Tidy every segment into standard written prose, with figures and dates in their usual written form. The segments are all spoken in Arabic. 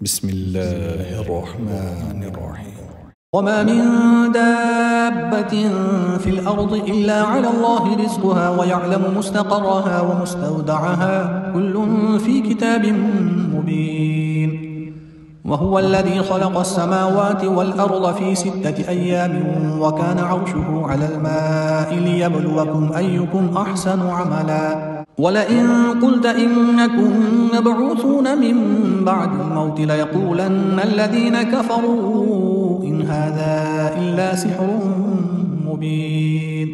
بسم الله الرحمن الرحيم. وما من دابة في الأرض إلا على الله رزقها ويعلم مستقرها ومستودعها كل في كتاب مبين. وهو الذي خلق السماوات والأرض في 6 أيام وكان عرشه على الماء ليبلوكم أيكم أحسن عملا. ولئن قلت إنكم مبعوثون من بعد الموت ليقولن الذين كفروا إن هذا إلا سحر مبين.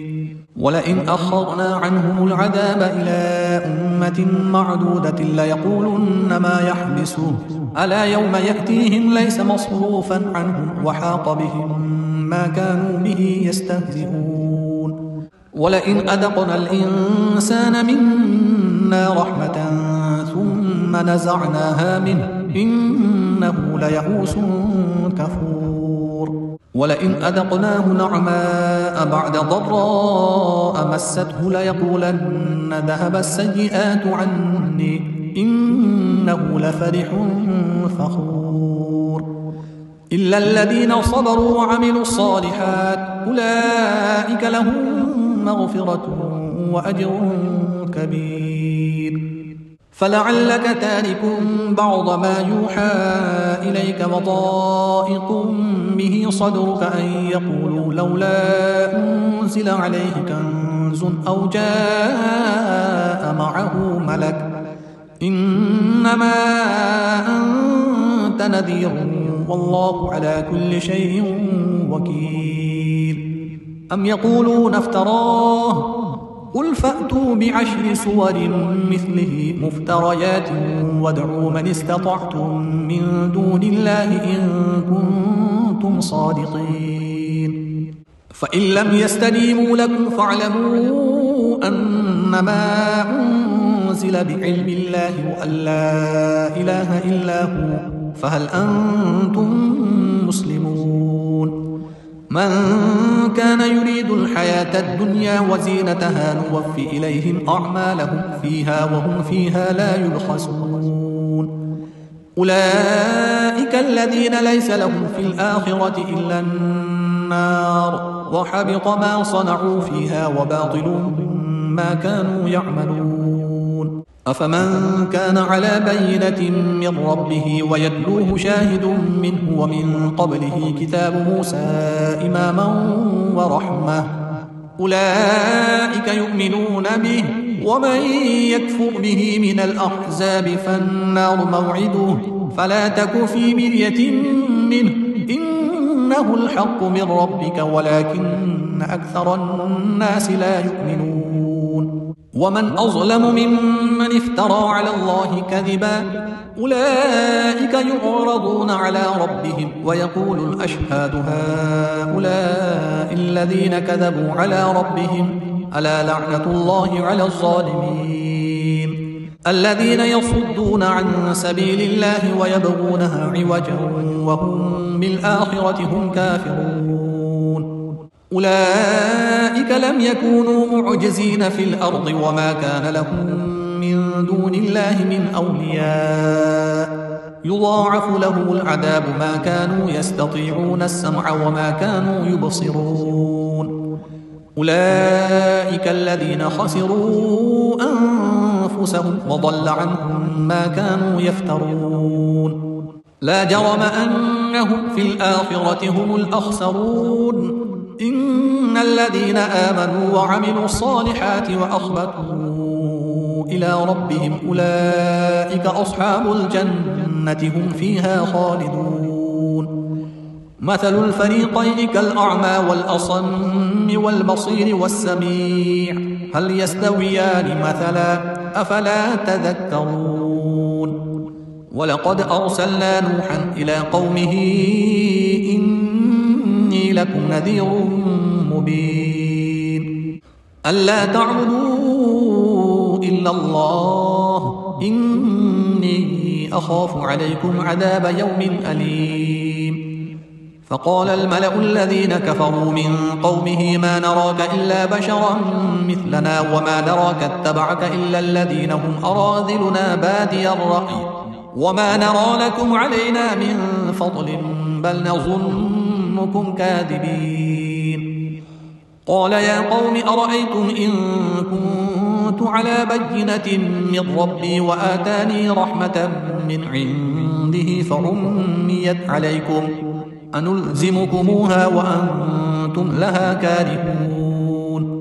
ولئن أخرنا عنهم العذاب إلى أمة معدودة ليقولن ما يحبسه ألا يوم يأتيهم ليس مصروفا عنهم وحاق بهم ما كانوا به يستهزئون. ولئن أذقنا الإنسان منا رحمة ثم نزعناها منه إنه ليئوس كفور. ولئن أذقناه نعماء بعد ضراء مسته ليقولن ذهب السيئات عني إنه لفرح فخور. إلا الذين صبروا وعملوا الصالحات أولئك لهم مغفرة وأجر كبير. فلعلك تارك بعض ما يوحى إليك وضائق به صدرك أن يقولوا لولا أنزل عليه كنز أو جاء معه ملك إنما أنت نذير والله على كل شيء وكيل. أم يقولون افتراه قل فأتوا ب10 سور مثله مفتريات وادعوا من استطعتم من دون الله إن كنتم صادقين. فإن لم يستجيبوا لكم فاعلموا أنما أنزل بعلم الله وأن لا إله إلا هو فهل أنتم مسلمون. من كان يريد الحياة الدنيا وزينتها نوفي إليهم أعمالهم فيها وهم فيها لا يبخسون. أولئك الذين ليس لهم في الآخرة إلا النار وحبط ما صنعوا فيها وباطل ما كانوا يعملون. أفمن كان على بينة من ربه ويتلوه شاهد منه ومن قبله كتاب موسى إماما ورحمة أولئك يؤمنون به ومن يكفر به من الأحزاب فالنار موعده فلا تك في مرية منه إنه الحق من ربك ولكن أكثر الناس لا يؤمنون. ومن أظلم ممن افترى على الله كذبا أولئك يعرضون على ربهم ويقول الأشهاد هؤلاء الذين كذبوا على ربهم ألا لعنة الله على الظالمين الذين يصدون عن سبيل الله ويبغونها عوجا وهم بالآخرة هم كافرون. أولئك لم يكونوا معجزين في الأرض وما كان لهم من دون الله من أولياء يضاعف له العذاب ما كانوا يستطيعون السمع وما كانوا يبصرون. أولئك الذين خسروا أنفسهم وضل عنهم ما كانوا يفترون. لا جرم أنهم في الآخرة هم الأخسرون. إن الذين آمنوا وعملوا الصالحات وأخبتوا إلى ربهم أولئك أصحاب الجنة هم فيها خالدون. مثل الفريقين كالأعمى والأصم والبصير والسميع هل يستويان مثلا أفلا تذكرون. ولقد أرسلنا نوحا إلى قومه إني لكم نذير مبين ألا تعبدوا إلا الله إني أخاف عليكم عذاب يوم أليم. فقال الملأ الذين كفروا من قومه ما نراك إلا بشرا مثلنا وما نراك اتبعك إلا الذين هم أراذلنا بادي الرأي وما نرى لكم علينا من فضل بل نظنكم كاذبين. قال يا قوم أرأيتم إن كنت على بينة من ربي وآتاني رحمة من عنده فعميت عليكم أنلزمكموها وأنتم لها كارهون.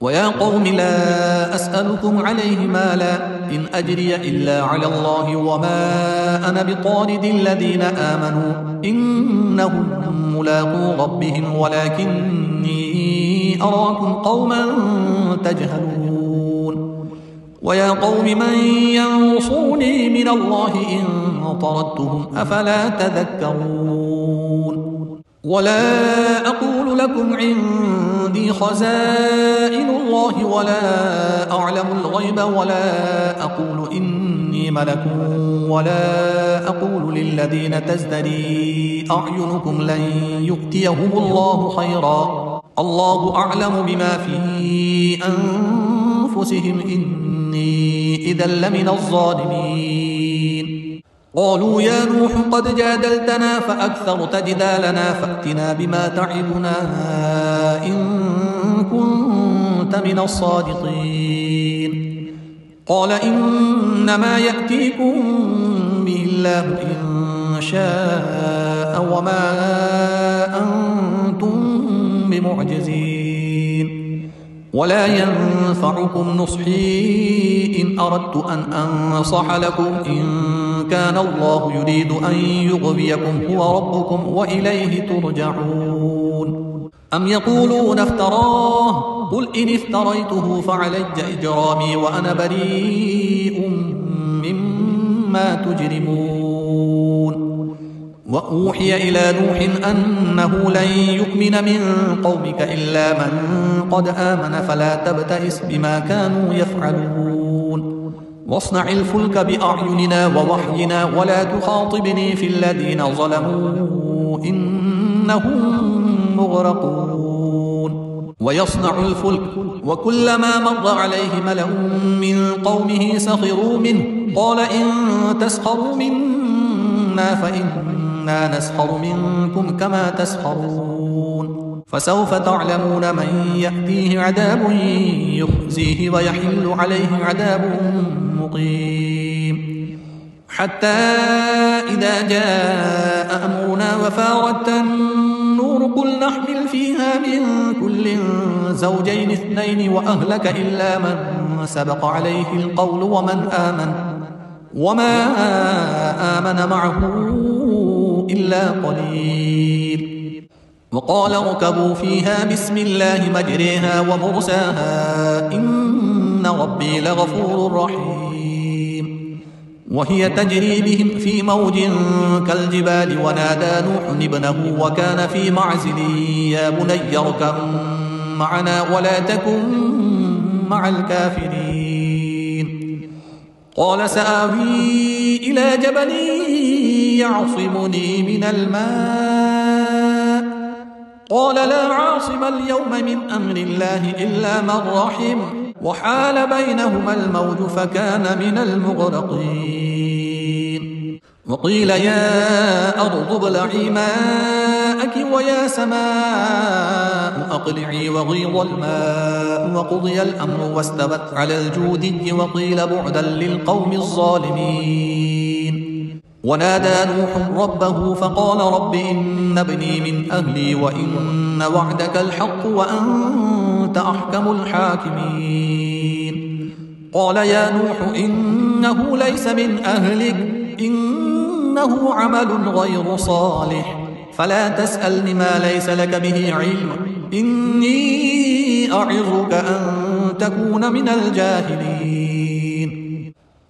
ويا قوم لا أسألكم عليه مالا إن أجري إلا على الله وما أنا بطارد الذين آمنوا إنهم ملاقو ربهم ولكني أراكم قوما تجهلون. ويا قوم من ينصرني من الله إن طردتهم أفلا تذكرون. ولا أقول لكم عندي خزائن الله ولا أعلم الغيب ولا أقول إني ملك ولا أقول للذين تزدري أعينكم لن يؤتيهم الله خيرا الله أعلم بما في أنفسهم إني إذا لمن الظالمين. قالوا يا نوح قد جادلتنا فأكثرت جدالنا فأتنا بما تعدنا إن كنت من الصادقين. قال إنما يأتيكم به الله إن شاء وما أنتم بمعجزين. ولا ينفعكم نصحي إن أردت أن أنصح لكم إن كان الله يريد أن يغويكم هو ربكم وإليه ترجعون. أم يقولون افتراه قل إن افتريته فعلي إجرامي وأنا بريء مما تجرمون. وأوحي إلى نوح أنه لن يؤمن من قومك إلا من قد آمن فلا تبتئس بما كانوا يفعلون. واصنع الفلك بأعيننا ووحينا ولا تخاطبني في الذين ظلموا إنهم مغرقون. ويصنع الفلك وكلما مر عليه ملأ من قومه سخروا منه قال إن تسخروا منا فإنا نسخر منكم كما تسخرون. فسوف تعلمون من يأتيه عذاب يخزيه ويحل عليه عذاب مقيم. حتى إذا جاء أمرنا وفارت النور قل نحمل فيها من كل زوجين اثنين وأهلك إلا من سبق عليه القول وما آمن معه إلا قليل. وقال اركبوا فيها بسم الله مجريها ومرساها إن ربي لغفور رحيم. وهي تجري بهم في موج كالجبال ونادى نوح ابنه وكان في معزل يا بني اركب معنا ولا تكن مع الكافرين. قال سآوي إلى جبل يعصمني من الماء قال لا عاصم اليوم من أمر الله إلا من رحم وحال بينهما الموج فكان من المغرقين. وقيل يا أرض ابلعي ماءك ويا سماء أقلعي وغيض الماء وقضي الأمر واستوت على الجودي وقيل بعدا للقوم الظالمين. ونادى نوح ربه فقال رب إن ابني من أهلي وإن وعدك الحق وأنت أحكم الحاكمين. قال يا نوح إنه ليس من أهلك إنه عمل غير صالح فلا تسألني ما ليس لك به علم إني أعظك أن تكون من الجاهلين.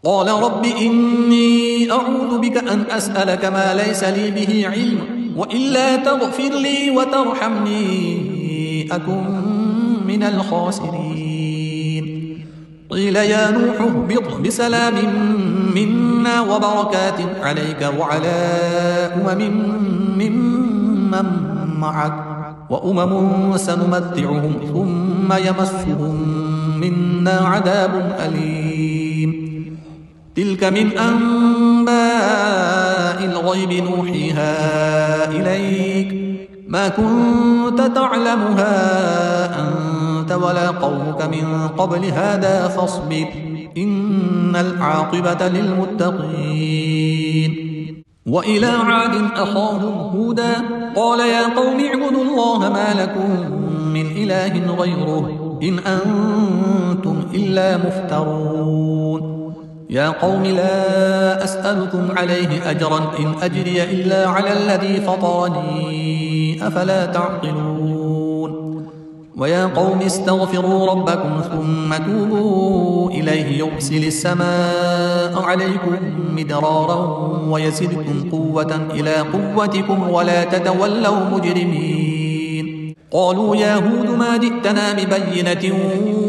قال رب إني أعوذ بك أن أسألك ما ليس لي به علم وإلا تغفر لي وترحمني أكن من الخاسرين. قيل يا نوح اهبط بسلام منا وبركات عليك وعلى ممن معك وأمم سنمتعهم ثم يمسهم منا عذاب أليم. تلك من أنباء الغيب نوحيها إليك ما كنت تعلمها أنت ولا قومك من قبل هذا فاصبر إن العاقبة للمتقين. وإلى عاد أخاهم هودا قال يا قوم اعبدوا الله ما لكم من إله غيره إن أنتم إلا مفترون. يا قوم لا أسألكم عليه أجرا إن أجري إلا على الذي فطرني أفلا تعقلون. ويا قوم استغفروا ربكم ثم توبوا إليه يرسل السماء عليكم مدرارا ويزدكم قوة إلى قوتكم ولا تتولوا مجرمين. قالوا يا هود ما جئتنا ببينة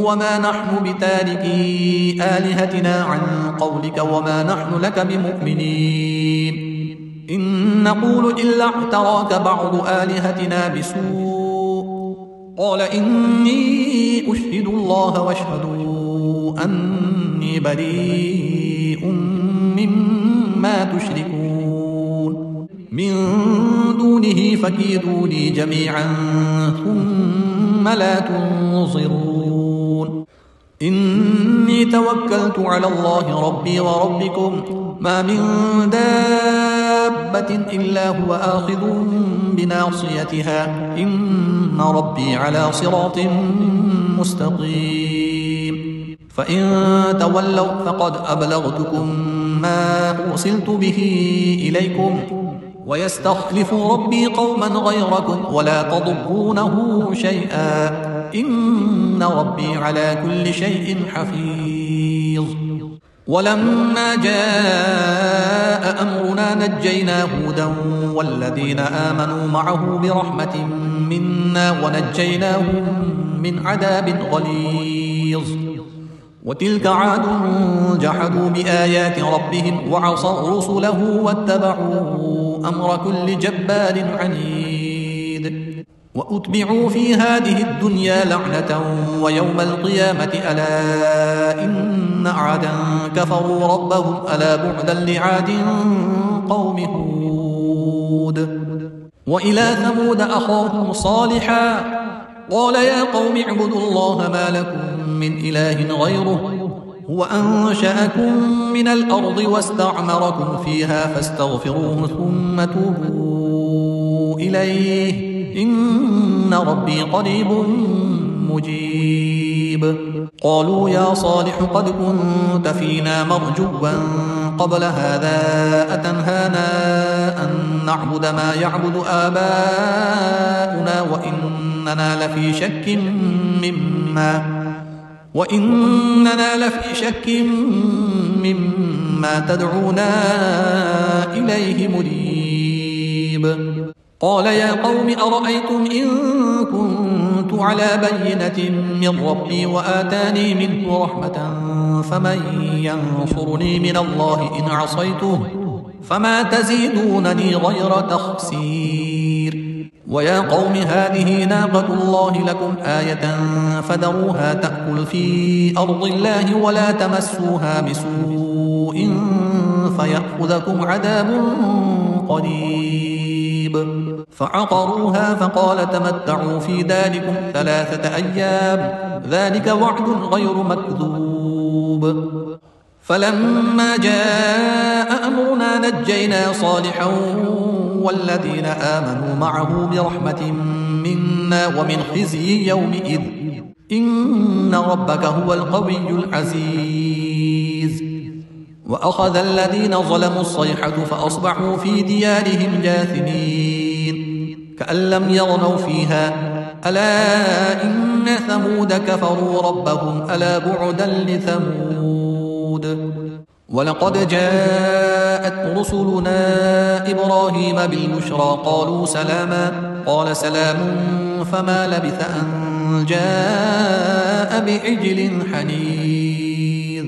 وما نحن بتاركي آلهتنا عن قولك وما نحن لك بمؤمنين إن نقول إلا اعتراك بعض آلهتنا بسوء قال إني أشهد الله واشهدوا أني بريء مما تشركون من دونه فكيدوني جميعا ثم لا تنظرون. إني توكلت على الله ربي وربكم ما من دابة إلا هو آخذ بناصيتها إن ربي على صراط مستقيم. فإن تولوا فقد أبلغتكم ما أرسلت به إليكم ويستخلف ربي قوما غيركم ولا تضرونه شيئا إن ربي على كل شيء حفيظ. ولما جاء أمرنا نجينا هودا والذين آمنوا معه برحمة منا ونجيناهم من عذاب غليظ. وتلك عاد جحدوا بآيات ربهم وعصوا رسله واتبعوا أمر كل جبار عنيد. وأتبعوا في هذه الدنيا لعنة ويوم القيامة ألا إن عادا كفروا ربهم ألا بعدا لعاد قوم هود. وإلى ثمود أخاهم صالحا قال يا قوم اعبدوا الله ما لكم من إله غيره هو أنشأكم من الأرض واستعمركم فيها فاستغفروه ثم توبوا إليه إن ربي قريب مجيب. قالوا يا صالح قد كنت فينا مرجوا قبل هذا أتنهانا أن نعبد ما يعبد آباؤنا وإننا لفي شك مما تدعونا إليه مريب. قال يا قوم أرأيتم إن كنت على بينة من ربي وآتاني منه رحمة فمن ينصرني من الله إن عصيته فما تزيدونني غير تخسير. ويا قوم هذه ناقة الله لكم آية فذروها تأكل في أرض الله ولا تمسوها بسوء فيأخذكم عذاب قريب. فعقروها فقال تمتعوا في داركم 3 أيام ذلك وعد غير مكذوب. فلما جاء أمرنا نجينا صالحا والذين آمنوا معه برحمة منا ومن خزي يومئذ إن ربك هو القوي العزيز. وأخذ الذين ظلموا الصيحة فأصبحوا في ديارهم جاثمين كأن لم يغنوا فيها ألا إن ثمود كفروا ربهم ألا بعدا لثمود. ولقد جاءت رسلنا إبراهيم بالبشرى قالوا سلاما قال سلام فما لبث أن جاء بعجل حنيذ.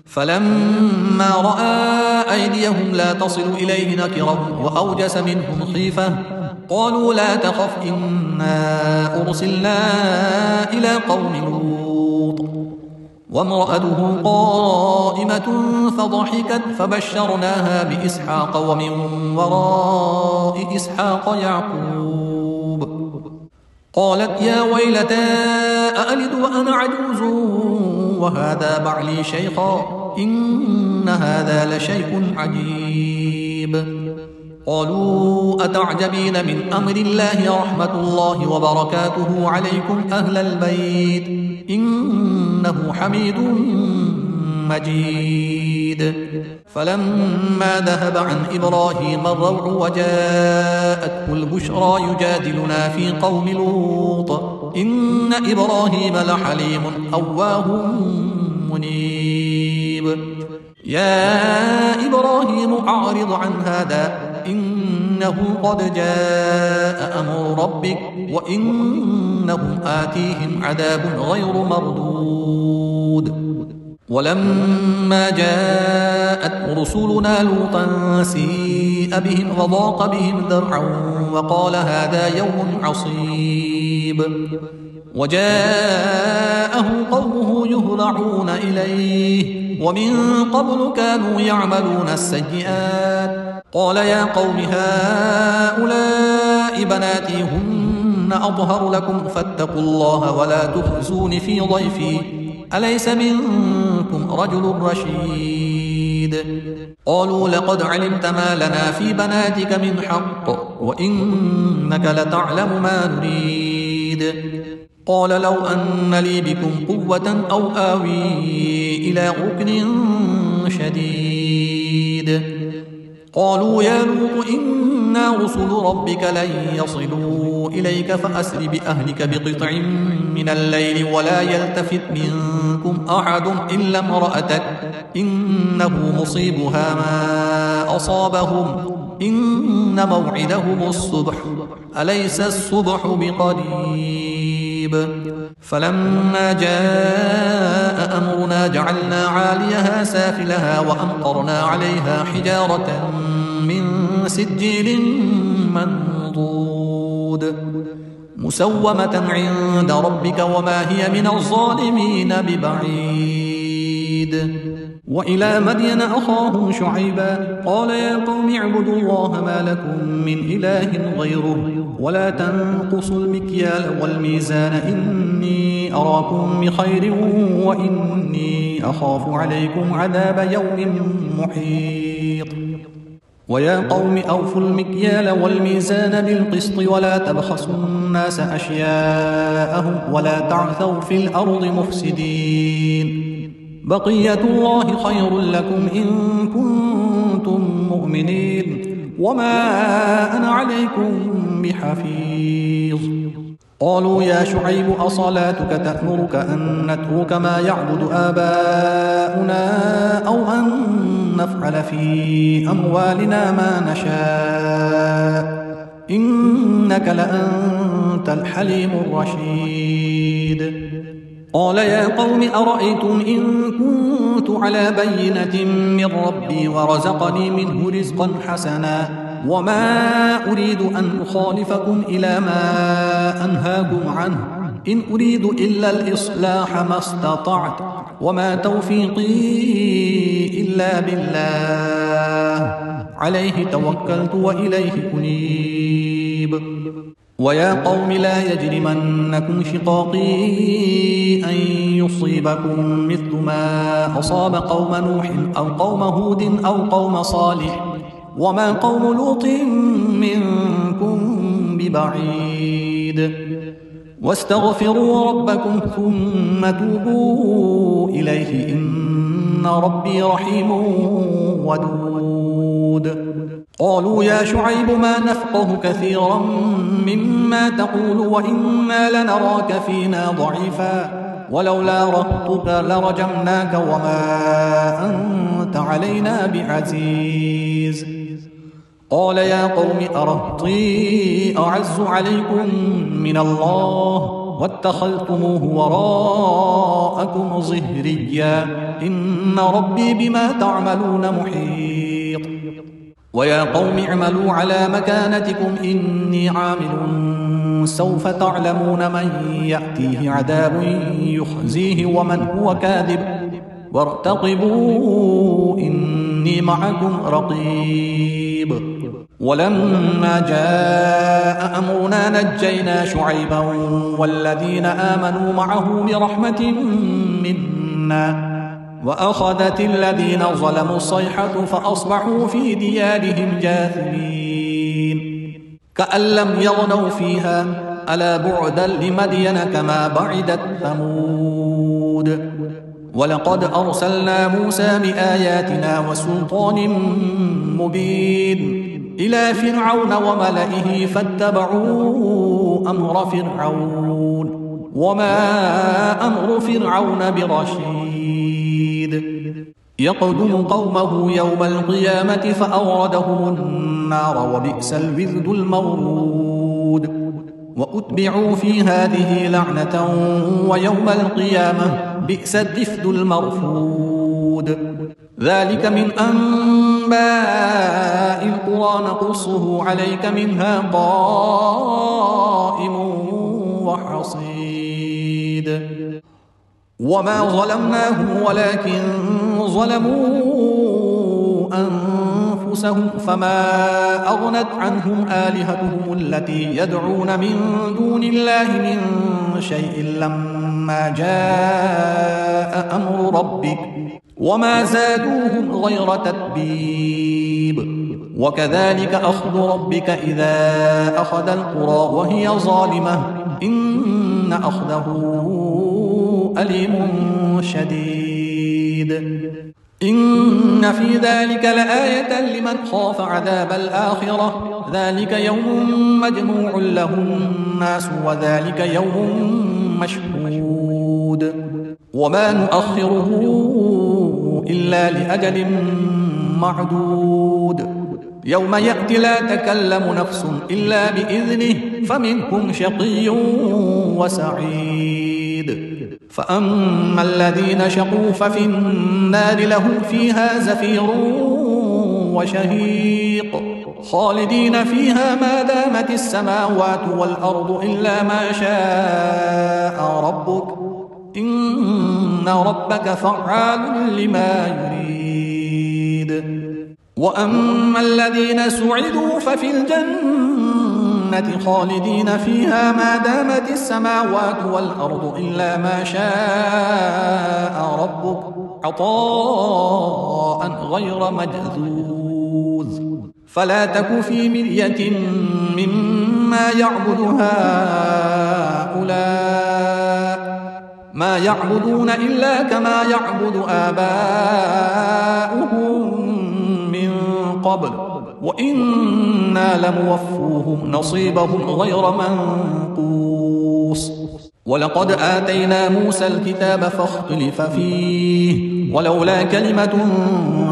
فلما رأى أيديهم لا تصل إليه نكرهم وأوجس منهم خيفة قالوا لا تخف إنا أرسلنا إلى قوم لوط وامرأته قائمة فضحكت فبشرناها بإسحاق ومن وراء إسحاق يعقوب. قالت يا ويلتى أألد وأنا عجوز وهذا بعلي شيخا إن هذا لشيء عجيب. قالوا أتعجبين من أمر الله رحمة الله وبركاته عليكم أهل البيت إنه حميد مجيد. فلما ذهب عن إبراهيم الروع وجاءته البشرى يجادلنا في قوم لوط إن إبراهيم لحليم أواه منيب. يا إبراهيم أعرض عن هذا إنه قد جاء أمر ربك وإنهم آتيهم عذاب غير مردود. ولما جاءت رسلنا لوطا سيء بهم وضاق بهم ذرعا وقال هذا يوم عصيب. وجاءه قومه يهرعون إليه ومن قبل كانوا يعملون السيئات. قال يا قوم هؤلاء بناتي هن أطهر لكم فاتقوا الله ولا تخزون في ضيفي أليس منكم رجل رشيد. قالوا لقد علمت ما لنا في بناتك من حق وإنك لتعلم ما نريد. قال لو أن لي بكم قوة أو آوي إلى ركن شديد. قالوا يا لوط إنا رسل ربك لن يصلوا إليك فأسر بأهلك بقطع من الليل ولا يلتفت منكم أحد إلا امرأتك إنه مصيبها ما أصابهم إن موعدهم الصبح أليس الصبح بقريب. فلما جاء أمرنا جعلنا عاليها سافلها وأمطرنا عليها حجارة من سجيل منضود مسومة عند ربك وما هي من الظالمين ببعيد. وإلى مدين أخاهم شعيبا قال يا قوم اعبدوا الله ما لكم من إله غيره ولا تنقصوا المكيال والميزان إني أراكم بخير وإني أخاف عليكم عذاب يوم محيط. ويا قوم أوفوا المكيال والميزان بالقسط ولا تبخسوا الناس أشياءهم ولا تعثوا في الأرض مفسدين. بقية الله خير لكم إن كنتم مؤمنين وما أنا عليكم بحفيظ. قالوا يا شعيب أصلاتك تأمرك أن نترك ما يعبد آباؤنا أو أن نفعل في أموالنا ما نشاء إنك لأنت الحليم الرشيد. قال يا قوم أرأيتم إن كنت على بينة من ربي ورزقني منه رزقا حسنا وما أريد أن أخالفكم إلى ما أنهاكم عنه إن أريد إلا الإصلاح ما استطعت وما توفيقي إلا بالله عليه توكلت وإليه أنيب. ويا قوم لا يجرمنكم شقاقي أن يصيبكم مثل ما أصاب قوم نوح أو قوم هود أو قوم صالح وما قوم لوط منكم ببعيد. واستغفروا ربكم ثم توبوا إليه إن ربي رحيم ودود. قالوا يا شعيب ما نفقه كثيرا مما تقول وإنا لنراك فينا ضعيفا ولولا رهطك لرجمناك وما أنت علينا بعزيز. قال يا قوم أرهطي أعز عليكم من الله واتخذتموه وراءكم ظهريا إن ربي بما تعملون محيط. ويا قوم اعملوا على مكانتكم إني عامل سوف تعلمون من يأتيه عذاب يخزيه ومن هو كاذب وارتقبوا إني معكم رقيب. ولما جاء أمرنا نجينا شعيبا والذين آمنوا معه برحمة منا وأخذت الذين ظلموا الصيحة فأصبحوا في ديارهم جاثمين كأن لم يغنوا فيها ألا بعدا لمدين كما بعدت ثمود. ولقد أرسلنا موسى بآياتنا وسلطان مبين إلى فرعون وملئه فاتبعوا أمر فرعون وما أمر فرعون برشيد يقدم قومه يوم القيامة فأوردهم النار وبئس الورد المورود. وأتبعوا في هذه لعنة ويوم القيامة بئس الرفد المرفود. ذلك من أنباء القرى نقصه عليك منها قائم وحصيد. وما ظلمناهم ولكن ظلموا أنفسهم فما أغنت عنهم آلهتهم التي يدعون من دون الله من شيء لما جاء أمر ربك وما زادوهم غير تتبيب. وكذلك أخذ ربك إذا أخذ القرى وهي ظالمة إن أخذه أليم شديد. إن في ذلك لآية لمن خاف عذاب الآخرة ذلك يوم مجموع له الناس وذلك يوم مشهود. وما نؤخره إلا لأجل معدود يوم يأتي لا تكلم نفس إلا بإذنه فمنهم شقي وسعيد. فأما الذين شقوا ففي النار لهم فيها زفير وشهيق خالدين فيها ما دامت السماوات والأرض إلا ما شاء ربك إن ربك فعال لما يريد. وأما الذين سعدوا ففي الجنة خالدين فيها ما دامت السماوات والأرض إلا ما شاء ربك عطاء غير مجذوذ. فلا تك في مرية مما يعبد هؤلاء ما يعبدون إلا كما يعبد آباؤهم من قبل وإنا لموفوهم نصيبهم غير منقوص. ولقد آتينا موسى الكتاب فاختلف فيه ولولا كلمة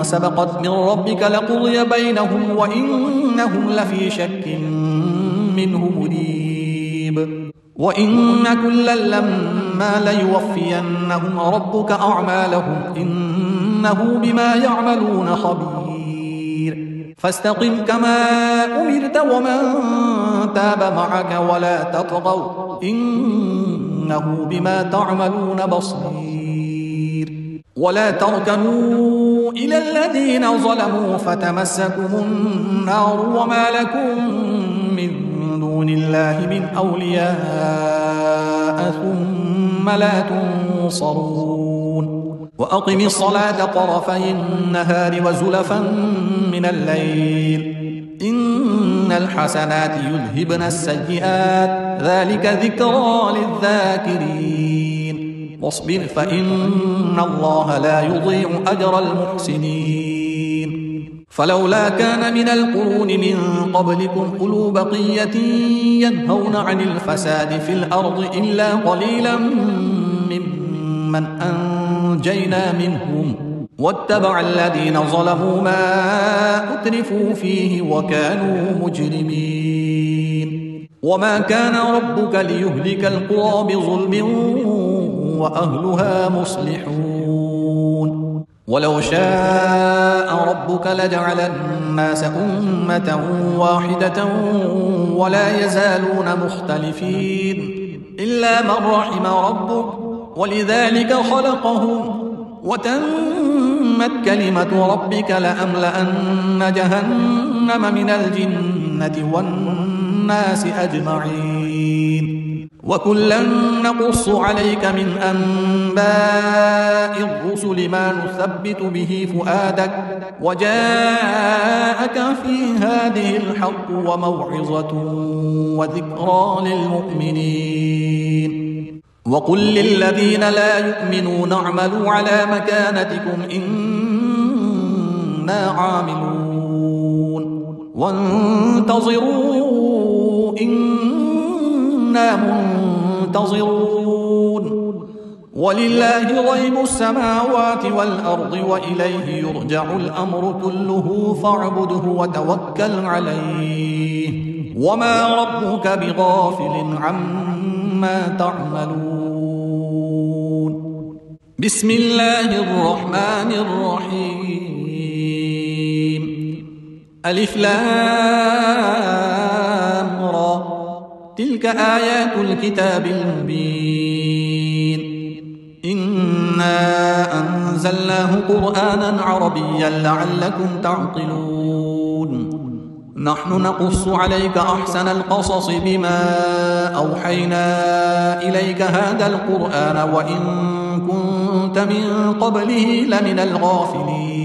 سبقت من ربك لقضي بينهم وإنهم لفي شك منه مريب. وإن كلا لما ليوفينهم ربك أعمالهم إنه بما يعملون خبير. فاستقم كما أمرت ومن تاب معك ولا تطغوا إنه بما تعملون بصير. ولا تركنوا إلى الذين ظلموا فتمسكم النار وما لكم من دون الله من أولياء ثم لا تنصرون. وأقم الصلاة طرفي النهار وزلفا من الليل إن الحسنات يذهبن السيئات ذلك ذكرى للذاكرين. واصبر فإن الله لا يضيع أجر المحسنين. فلولا كان من القرون من قبلكم أولو بقية ينهون عن الفساد في الأرض إلا قليلا ممن أنجينا منهم واتبع الذين ظلموا ما أترفوا فيه وكانوا مجرمين. وما كان ربك ليهلك القرى بظلم وأهلها مصلحون. ولو شاء ربك لجعل الناس أمة واحدة ولا يزالون مختلفين إلا من رحم ربك ولذلك خلقهم وتمت كلمة ربك لأملأن جهنم من الجنة والناس أجمعين وكلا نقص عليك من أنباء الرسل ما نثبت به فؤادك وجاءك في هذه الحق وموعظة وذكرى للمؤمنين وقل للذين لا يؤمنون اعملوا على مكانتكم إنا عاملون وانتظروا إنا منتظرون ولله غيب السماوات والأرض وإليه يرجع الأمر كله فاعبده وتوكل عليه وما ربك بغافل عما تعملون بسم الله الرحمن الرحيم ألف لام را تلك آيات الكتاب المبين إنا أنزلناه قرآنا عربيا لعلكم تعقلون نحن نقص عليك أحسن القصص بما أوحينا إليك هذا القرآن وإن كنت من قبله لمن الغافلين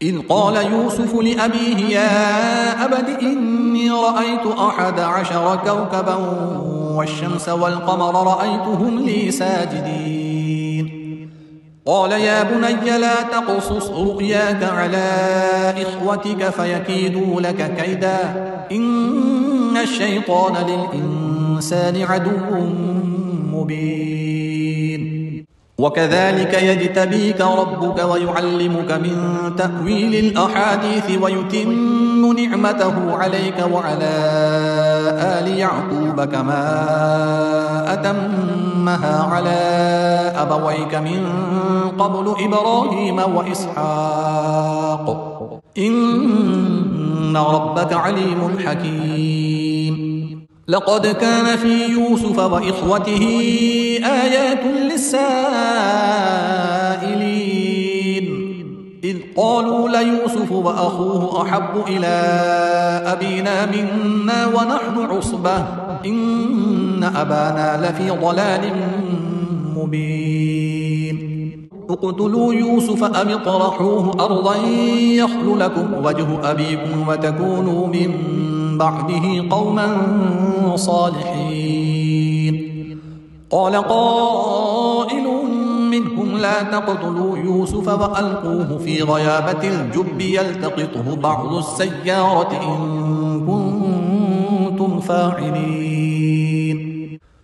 إذ قال يوسف لأبيه يا أبت إني رأيت 11 كوكبا والشمس والقمر رأيتهم لي ساجدين قال يا بني لا تقصص رؤياك على إخوتك فيكيدوا لك كيدا إن الشيطان للإنسان عدو مبين وكذلك يجتبيك ربك ويعلمك من تأويل الأحاديث ويتم نعمته عليك وعلى آل يعقوب كما أتمها على أبويك من قبل إبراهيم وإسحاق إن ربك عليم حكيم لقد كان في يوسف وإخوته آيات للسائلين إذ قالوا ليوسف وأخوه أحب إلى أبينا منا ونحن عصبة إن أبانا لفي ضلال مبين اقتلوا يوسف أم اطرحوه أرضا يخل لكم وجه أبيكم وتكونوا من بعده قوما صالحين قال قائل منهم لا تقتلوا يوسف وألقوه في غيابة الجب يلتقطه بعض السيارة إن كنتم فاعلين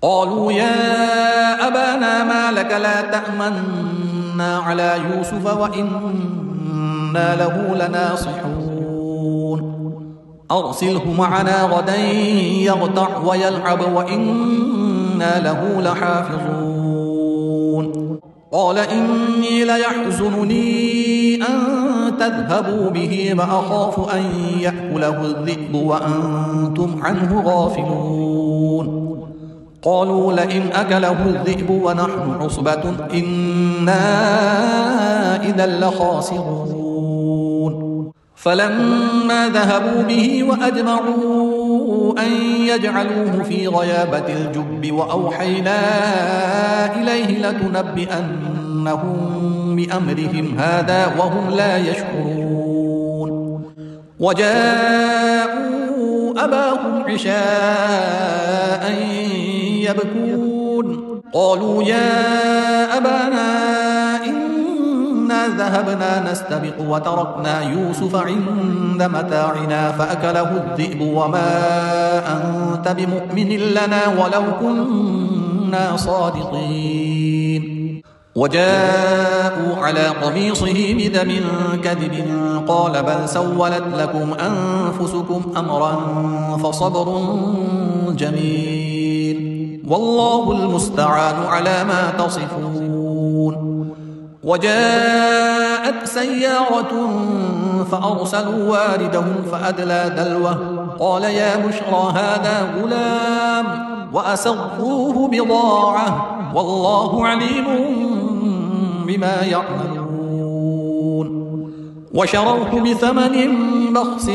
قالوا يا أبانا ما لك لا تأمنا على يوسف وإنا له لناصحون أرسله معنا غدا يرتع ويلعب وإنا له لحافظون قال إني ليحزنني أن تذهبوا به وأخاف أن يأكله الذئب وأنتم عنه غافلون قالوا لئن أكله الذئب ونحن عصبة إنا إذا لخاسرون فلما ذهبوا به وأجمعوا أن يجعلوه في غيابة الجب وأوحينا إليه لتنبئنهم بأمرهم هذا وهم لا يشعرون وجاءوا أباهم عشاء يبكون قالوا يا أبانا إنا ذهبنا نستبق وتركنا يوسف عند متاعنا فأكله الذئب وما أنت بمؤمن لنا ولو كنا صادقين وجاءوا على قميصه بدم كذب قال بل سولت لكم أنفسكم أمرا فصبر جميل والله المستعان على ما تصفون وجاءت سيارة فأرسلوا واردهم فأدلى دلوه قال يا بشرى هذا غلام وأسروه بضاعة والله عليم بما يعملون وشروه بثمن بخس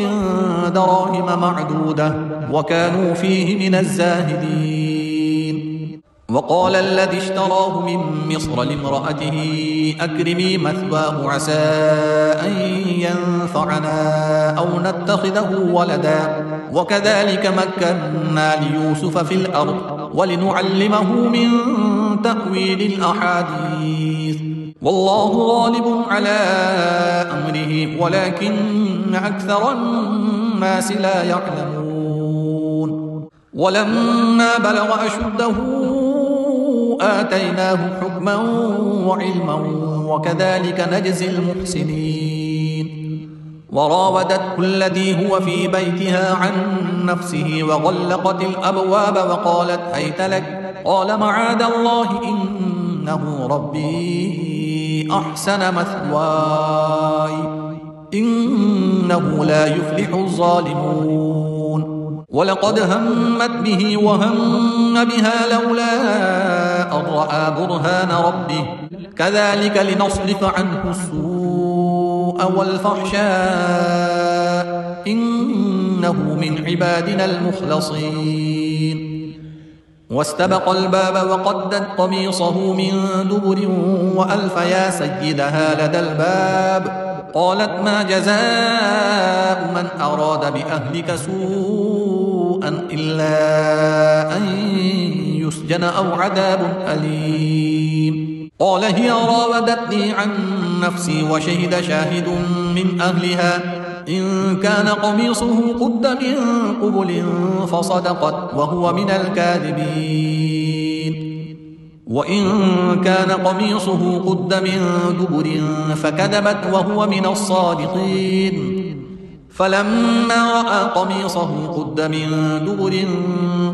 دراهم معدودة وكانوا فيه من الزاهدين وقال الذي اشتراه من مصر لامرأته أكرمي مثواه عسى أن ينفعنا أو نتخذه ولدا وكذلك مكنا ليوسف في الأرض ولنعلمه من تأويل الأحاديث والله غالب على أمره ولكن أكثر الناس لا يعلمون ولما بلغ أشده آتيناه حكما وعلما وكذلك نجزي المحسنين وراودته التي هو في بيتها عن نفسه وغلقت الأبواب وقالت هيت لك قال معاذ الله إنه ربي أحسن مثواي إنه لا يفلح الظالمون ولقد همت به وهم بها لولا أن رأى برهان ربه كذلك لنصرف عنه السوء والفحشاء إنه من عبادنا المخلصين واستبق الباب وقدت قميصه من دبر وألف يا سيدها لدى الباب قالت ما جزاء من أراد بأهلك سوءا إلا أن يسجن أو عذاب أليم قال هي راودتني عن نفسي وشهد شاهد من أهلها إن كان قميصه قد من قبل فصدقت وهو من الكاذبين وإن كان قميصه قد من دبر فكذبت وهو من الصادقين فلما رأى قميصه قد من دبر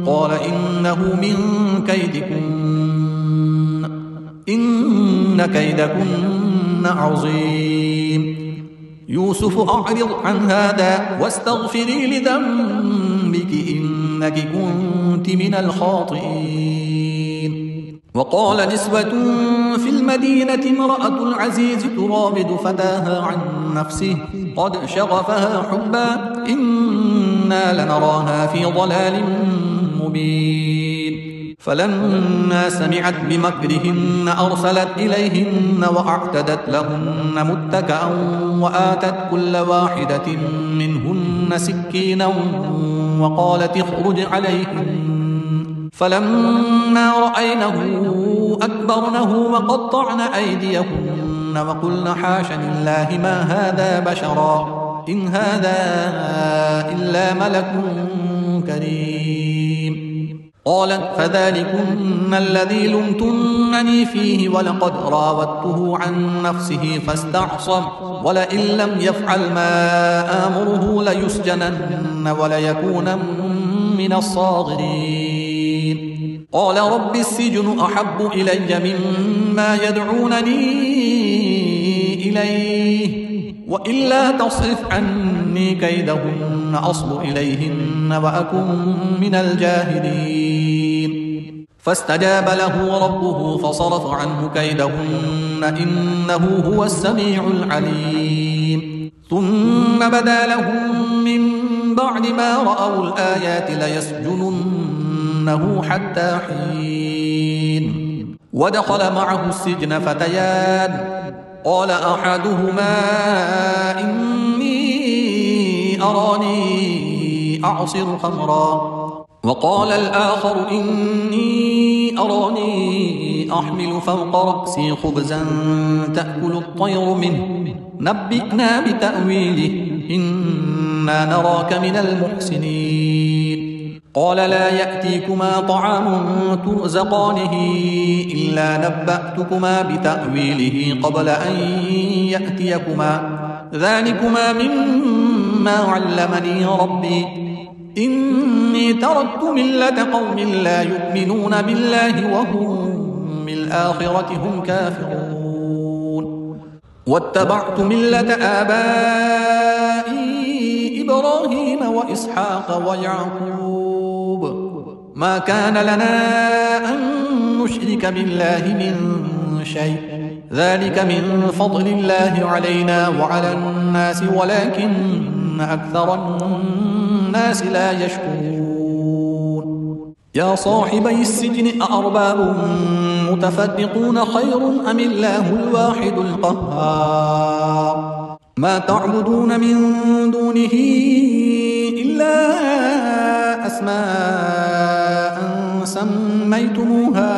قال إنه من كيدكن إن كيدكن عظيم يوسف أعرض عن هذا واستغفري لذنبك إنك كنت من الخاطئين وقال نسوة في المدينة امرأة العزيز تراود فتاها عن نفسه قد شغفها حبا إنا لنراها في ضلال مبين فلما سمعت بمكرهن أرسلت إليهن وأعتدت لهن متكأ وآتت كل واحدة منهن سكينا وقالت اخرج عليهن فلما رأينه أكبرنه وقطعن أيديهن وقلن حاش لله ما هذا بشرا إن هذا إلا ملك كريم قالت فذلكن الذي لمتنني فيه ولقد راودته عن نفسه فاستعصم ولئن لم يفعل ما آمره ليسجنن وليكون من الصاغرين قال رب السجن أحب إلي مما يدعونني إليه وإلا تصرف عني كيدهن أصب إليهن وأكن من الجاهلين فاستجاب له ربه فصرف عنه كيدهن إنه هو السميع العليم ثم بدا لهم من بعد ما رأوا الآيات ليسجننه حتى حين ودخل معه السجن فتيان قال أحدهما إني أراني أعصر خمرا وقال الآخر إني أراني أحمل فوق رأسي خبزا تأكل الطير منه نبئنا بتأويله إنا نراك من المحسنين قال لا يأتيكما طعام ترزقانه إلا نبأتكما بتأويله قبل أن يأتيكما ذلكما مما علمني ربي إني تركت ملة قوم لا يؤمنون بالله وهم بالآخرة هم كافرون واتبعت ملة آبائي إبراهيم وإسحاق ويعقوب ما كان لنا أن نشرك بالله من شيء ذلك من فضل الله علينا وعلى الناس ولكن أكثر الناس لا يشكرون يا صاحبي السجن أأرباب متفرقون خير أم الله الواحد القهار ما تعبدون من دونه إلا أسماء سميتموها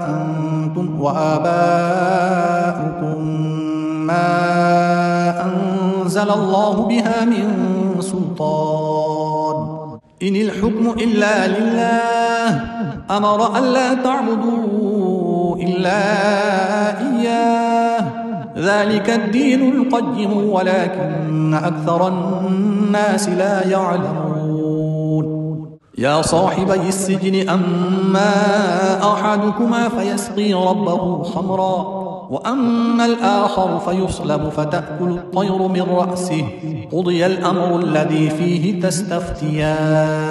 أنتم وآباؤكم ما أنزل الله بها من سلطان إن الحكم إلا لله أمر ألا تعبدوا إلا إياه ذلك الدين القيم ولكن أكثر الناس لا يعلمون يا صاحبي السجن أما أحدكما فيسقي ربه خمرا وأما الآخر فيصلب فتأكل الطير من رأسه قضي الأمر الذي فيه تستفتيان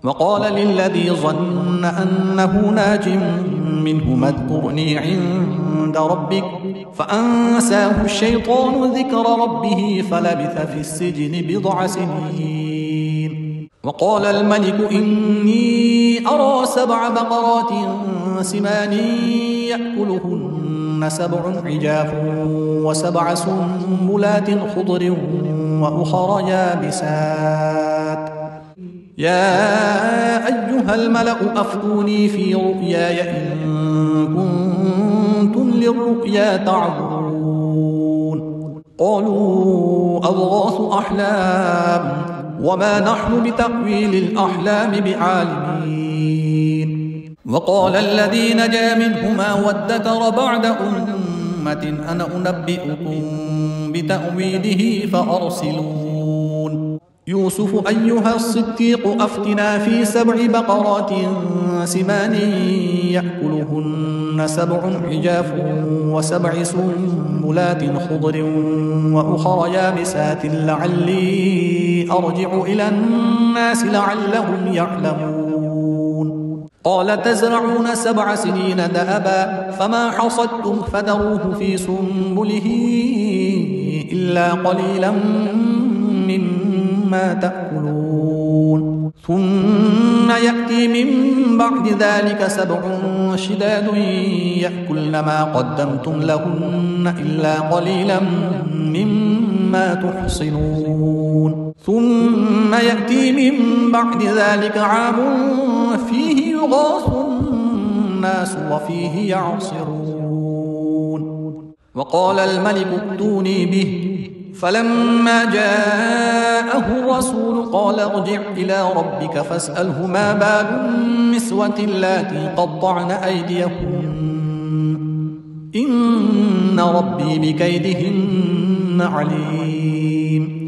وقال للذي ظن أنه ناج منهما اذكرني عند ربك فأنساه الشيطان ذكر ربه فلبث في السجن بضع سنين وقال الملك إني أرى 7 بقرات سمان يأكلهن 7 عجاف و7 سنبلات خضر وأخر يابسات يا أيها الملأ أفتوني في رؤياي إن كنتم للرؤيا تعبرون قالوا أضغاث أحلام وما نحن بتأويل الأحلام بعالمين وقال الذي نجا منهما وادكر بعد أمة أنا أنبئكم بتأويله فأرسلون يوسف أيها الصديق أفتنا في 7 بقرات سمان يأكلهن 7 عجاف و7 سنبلات خضر وأخر يابسات لعلي أرجع إلى الناس لعلهم يعلمون قال تزرعون 7 سنين دأبا فما حصدتم فذروه في سنبله إلا قليلا مما تأكلون ثم يأتي من بعد ذلك 7 شداد يأكلن ما قدمتم لهن إلا قليلا مما تحصنون ثم يأتي من بعد ذلك عام فيه يغاث الناس وفيه يعصرون وقال الملك ائتوني به فلما جاءه الرسول قال ارجع إلى ربك فاسأله ما بال النسوة اللاتي قطعن أيديهن إن ربي بكيدهن عليم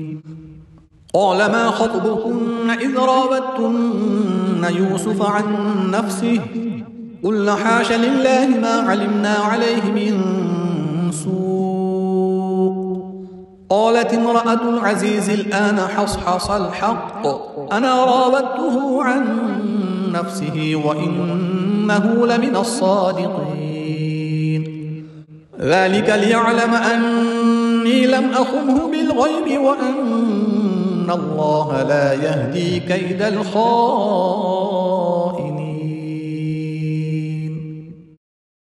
قال ما خطبكن إذ راودتن يوسف عن نفسه قلنا حاش لله ما علمنا عليه من سوء قالت امرأة العزيز الآن حصحص الحق أنا راودته عن نفسه وإنه لمن الصادقين ذلك ليعلم أني لم أخنه بالغيب وأن الله لا يهدي كيد الخائنين